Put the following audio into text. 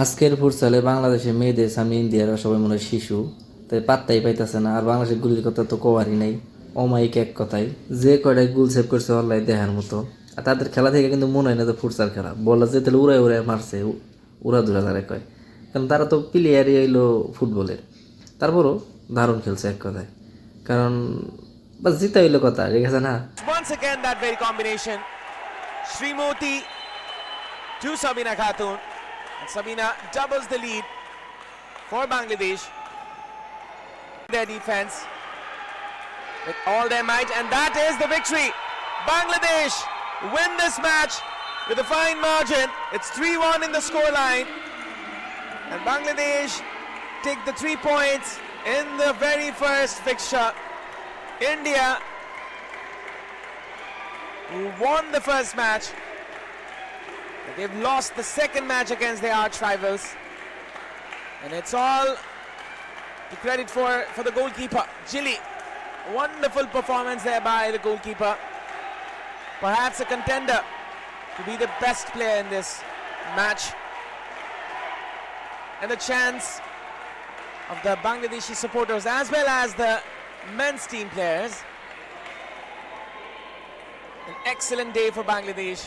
আজকের ফুটসালে বাংলাদেশে মেয়েদের সামনে ইন্ডিয়ারা সবাই মনে হয় শিশু, তাই পাত্তাই পাইতেছে না। আর বাংলাদেশের গুলির কথা তো কোয়ারই নাই, অমায়িক এক কথায়। যে কয়টাই গোল সেভ করছে অনলাইন দেখার মতো। আর তাদের খেলা থেকে কিন্তু মনে হয় না যে ফুটসাল খেলা, বলার যে তাহলে উড়াই উড়াই মারছে, উড়া ধুরা তারা কয়, কারণ তারা তো প্লেয়ারই হইলো ফুটবলের। তারপরও দারুণ খেলছে এক কথায়, কারণ বাস জিতা হইলো কথা, ঠিক আছে না? Once again, that very combination. Srimoti to Sabina Khatun. And Sabina doubles the lead for Bangladesh. Their defense with all their might, and that is the victory. Bangladesh win this match with a fine margin. It's 3-1 in the scoreline. And Bangladesh take the 3 points in the very first fixture. India, who won the first match, they've lost the second match against their arch rivals, and it's all the credit for the goalkeeper Jilly. Wonderful performance there by the goalkeeper, perhaps a contender to be the best player in this match. And the chance of the Bangladeshi supporters as well as the men's team players. An excellent day for Bangladesh.